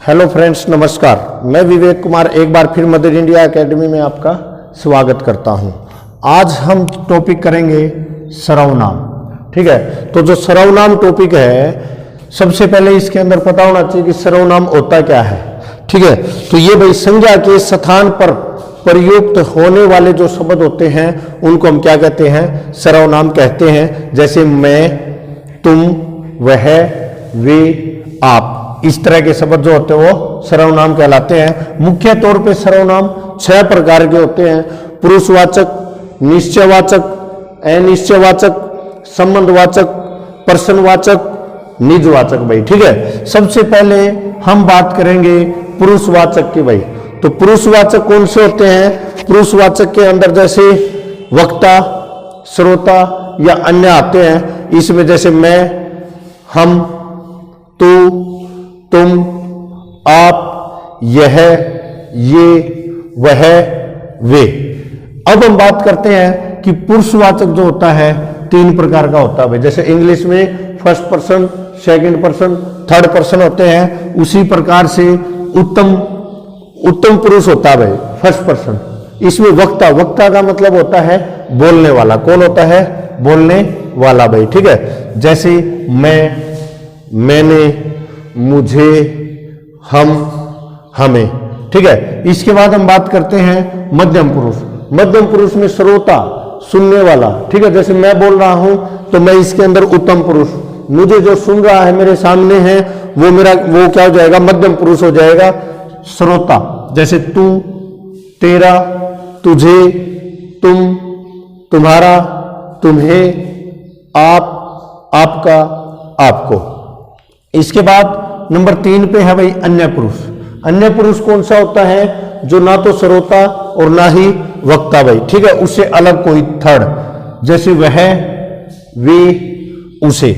Hello friends, नमस्कार। मैं विवेक कुमार एक बार फिर मदर इंडिया एकेडमी में आपका स्वागत करता हूं। आज हम टॉपिक करेंगे सर्वनाम। ठीक है, तो जो सर्वनाम टॉपिक है, सबसे पहले इसके अंदर पता होना चाहिए कि सर्वनाम होता क्या है। ठीक है, तो ये भाई संज्ञा के स्थान पर प्रयुक्त होने वाले जो शब्द होते हैं उनको हम क्या कहते हैं? सर्वनाम कहते हैं। जैसे मैं, तुम, वह, वे, आप, इस तरह के शब्द जो होते हैं वो सर्वनाम कहलाते हैं। मुख्य तौर पे सर्वनाम 6 प्रकार के होते हैं: पुरुषवाचक, निश्चयवाचक, अनिश्चयवाचक, संबंधवाचक, प्रश्नवाचक, निजवाचक। भाई ठीक है, सबसे पहले हम बात करेंगे पुरुषवाचक की। भाई तो पुरुषवाचक कौन से होते हैं? पुरुषवाचक के अंदर जैसे वक्ता, श्रोता या अन्य आते हैं। इसमें जैसे मैं, हम, तू, तुम, आप, यह, ये, वह, वे। अब हम बात करते हैं कि पुरुषवाचक जो होता है 3 प्रकार का होता है। जैसे इंग्लिश में first person, second person, third person होते हैं, उसी प्रकार से उत्तम पुरुष होता है भाई फर्स्ट पर्सन। इसमें वक्ता, वक्ता का मतलब होता है बोलने वाला। कौन होता है? बोलने वाला। भाई ठीक है, जैसे मैं, मैंने, मुझे, हम, हमें। ठीक है, इसके बाद हम बात करते हैं मध्यम पुरुष। मध्यम पुरुष में श्रोता, सुनने वाला। ठीक है, जैसे मैं बोल रहा हूं तो मैं इसके अंदर उत्तम पुरुष, मुझे जो सुन रहा है मेरे सामने है वो क्या हो जाएगा? मध्यम पुरुष हो जाएगा, श्रोता। जैसे तू, तेरा, तुझे, तुम, तुम्हारा, तुम्हें, आप, आपका, आपको। इसके बाद नंबर 3 पे है भाई अन्य पुरुष। अन्य पुरुष कौन सा होता है? जो ना तो श्रोता और ना ही वक्ता। भाई ठीक है, उससे अलग कोई थर्ड, जैसे वह, वे, उसे,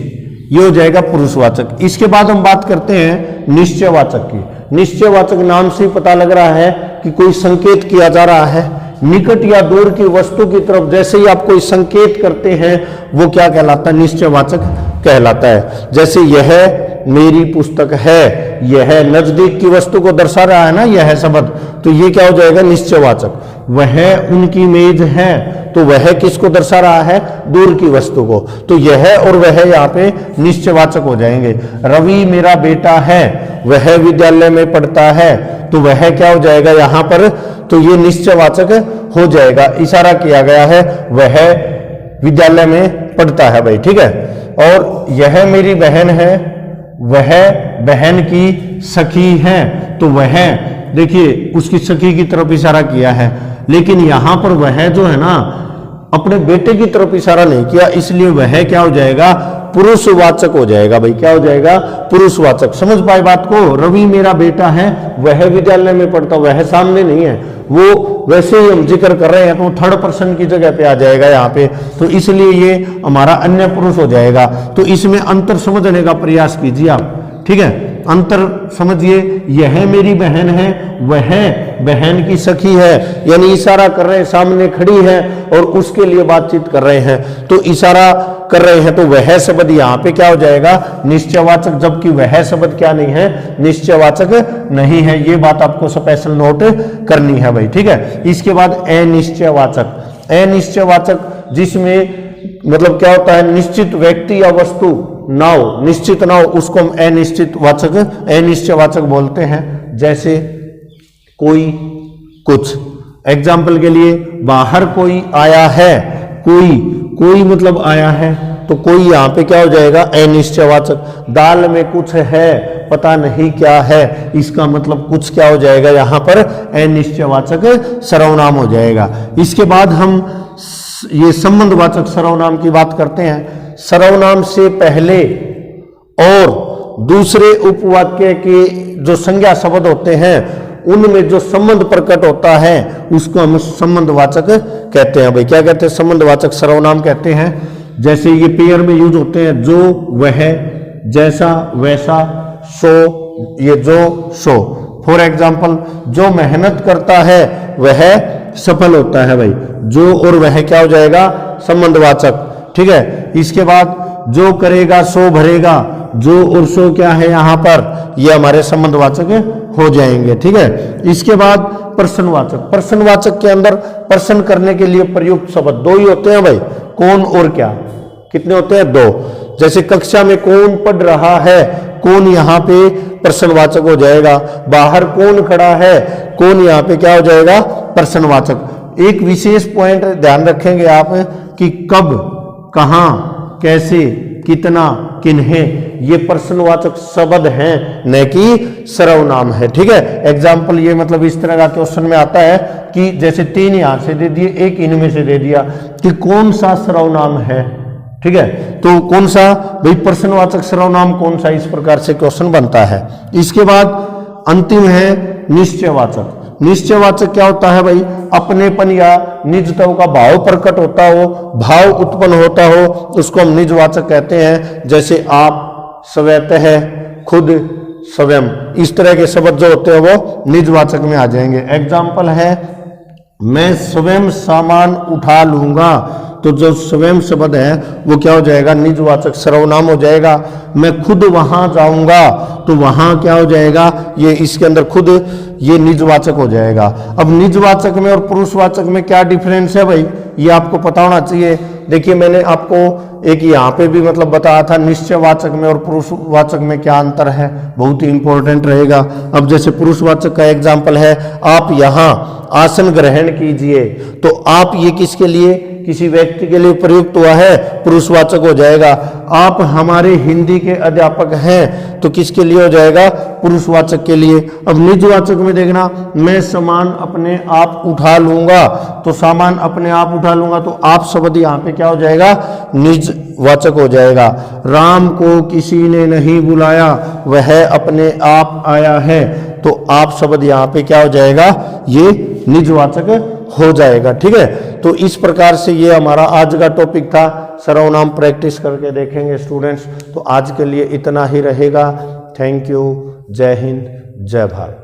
ये हो जाएगा पुरुषवाचक। इसके बाद हम बात करते हैं निश्चयवाचक की। निश्चयवाचक नाम से ही पता लग रहा है कि कोई संकेत किया जा रहा है निकट या दूर की वस्तु की तरफ। जैसे ही आप कोई संकेत करते हैं वो क्या कहलाता है? निश्चयवाचक कहलाता है। जैसे यह मेरी पुस्तक है, यह नजदीक की वस्तु को दर्शा रहा है ना, यह शब्द, तो ये क्या हो जाएगा? निश्चयवाचक। वह उनकी मेज है, तो वह किसको दर्शा रहा है? दूर की वस्तु को। तो यह और वह यहाँ पे निश्चयवाचक हो जाएंगे। रवि मेरा बेटा है, वह विद्यालय में पढ़ता है, तो वह क्या हो जाएगा यहाँ पर? तो ये निश्चयवाचक हो जाएगा। इशारा किया गया है, वह विद्यालय में पढ़ता है। भाई ठीक है, और यह मेरी बहन है, वह बहन की सखी है, तो वह देखिए उसकी सखी की तरफ इशारा किया है। लेकिन यहां पर वह जो है ना अपने बेटे की तरफ इशारा नहीं किया, इसलिए वह क्या हो जाएगा? पुरुषवाचक हो जाएगा। भाई क्या हो जाएगा? पुरुषवाचक। समझ पाए बात को? रवि मेरा बेटा है, वह विद्यालय में पढ़ता, वह सामने नहीं है, वो वैसे ही हम जिक्र कर रहे हैं तो थर्ड पर्सन की जगह पे आ जाएगा यहाँ पे, तो इसलिए ये हमारा अन्य पुरुष हो जाएगा। तो इसमें अंतर समझने का प्रयास कीजिए आप। ठीक है, अंतर समझिए। यह मेरी बहन है, वह बहन की सखी है, यानी इशारा कर रहे हैं, सामने खड़ी है और उसके लिए बातचीत कर रहे हैं, तो इशारा कर रहे हैं, तो वह शब्द यहाँ पे क्या हो जाएगा? निश्चयवाचक। जबकि वह शब्द क्या नहीं है? निश्चयवाचक नहीं है। ये बात आपको स्पेशल नोट करनी है भाई। ठीक है, इसके बाद अनिश्चयवाचक। अनिश्चयवाचक जिसमें मतलब क्या होता है? निश्चित व्यक्ति या वस्तु ना हो, निश्चित ना हो, उसको हम अनिश्चयवाचक बोलते हैं। जैसे कोई, कुछ। एग्जाम्पल के लिए, बाहर कोई आया है, कोई मतलब आया है, तो कोई यहाँ पे क्या हो जाएगा? अनिश्चयवाचक। दाल में कुछ है, पता नहीं क्या है, इसका मतलब कुछ क्या हो जाएगा? यहाँ पर अनिश्चयवाचक सर्वनाम हो जाएगा। इसके बाद हम ये संबंधवाचक सर्वनाम की बात करते हैं। सर्वनाम से पहले और दूसरे उपवाक्य के जो संज्ञा शब्द होते हैं उनमें जो संबंध प्रकट होता है उसको हम संबंधवाचक कहते हैं। भाई क्या कहते हैं? संबंधवाचक सर्वनाम कहते हैं। जैसे ये पेयर में यूज होते हैं, जो, वह, जैसा, वैसा, सो, ये जो, सो। फॉर एग्जाम्पल, जो मेहनत करता है वह सफल होता है। भाई जो और वह क्या हो जाएगा? संबंधवाचक। ठीक है, इसके बाद जो करेगा सो भरेगा, जो और सो क्या है यहाँ पर, ये हमारे संबंधवाचक हो जाएंगे। ठीक है, इसके बाद प्रश्नवाचक। प्रश्नवाचक के अंदर प्रश्न करने के लिए प्रयुक्त शब्द दो ही होते हैं भाई, कौन और क्या। कितने होते हैं? दो। जैसे कक्षा में कौन पढ़ रहा है, कौन यहाँ पे प्रश्नवाचक हो जाएगा। बाहर कौन खड़ा है, कौन यहाँ पे क्या हो जाएगा? प्रश्नवाचक। एक विशेष पॉइंट ध्यान रखेंगे आप कि कब, कहाँ, कैसे, कितना, किन्हे, ये प्रश्नवाचक शब्द हैं, न कि सर्वनाम है। ठीक है, एग्जाम्पल ये मतलब इस तरह का क्वेश्चन में आता है कि जैसे 3 यहां से दे दिए, एक इनमें से दे दिया कि कौन सा सर्वनाम है। ठीक है, तो कौन सा भाई प्रश्नवाचक सर्वनाम कौन सा, इस प्रकार से क्वेश्चन बनता है। इसके बाद अंतिम है निश्चयवाचक। निश्चयवाचक क्या होता है भाई? अपनेपन या निजत्व का भाव प्रकट होता हो, भाव उत्पन्न होता हो, उसको हम निजवाचक कहते हैं। जैसे आप, स्वतः, खुद, स्वयं, इस तरह के शब्द जो होते हैं वो निजवाचक में आ जाएंगे। एग्जाम्पल है मैं स्वयं सामान उठा लूंगा, तो जो स्वयं शब्द है वो क्या हो जाएगा? निजवाचक सर्वनाम हो जाएगा। मैं खुद वहां जाऊंगा, तो वहां क्या हो जाएगा? ये इसके अंदर खुद, ये निजवाचक हो जाएगा। अब निजवाचक में और पुरुषवाचक में क्या डिफरेंस है भाई, ये आपको पता होना चाहिए। देखिए मैंने आपको एक यहाँ पे भी मतलब बताया था निश्चयवाचक में और पुरुषवाचक में क्या अंतर है, बहुत ही इंपॉर्टेंट रहेगा। अब जैसे पुरुषवाचक का एग्जाम्पल है, आप यहाँ आसन ग्रहण कीजिए, तो आप ये किसके लिए, किसी व्यक्ति के लिए प्रयुक्त हुआ है, पुरुषवाचक हो जाएगा। आप हमारे हिंदी के अध्यापक हैं, तो किसके लिए हो जाएगा? पुरुषवाचक के लिए। अब निजवाचक में देखना, मैं सामान अपने आप उठा लूंगा, तो सामान अपने आप उठा लूंगा, तो आप शब्द यहाँ पे क्या हो जाएगा? निजवाचक हो जाएगा। राम को किसी ने नहीं बुलाया, वह अपने आप आया है, तो आप शब्द यहाँ पे क्या हो जाएगा? ये निजवाचक हो जाएगा। ठीक है, तो इस प्रकार से ये हमारा आज का टॉपिक था। सर्वनाम प्रैक्टिस करके देखेंगे स्टूडेंट्स। तो आज के लिए इतना ही रहेगा। Thank you. जय हिंद, जय भारत।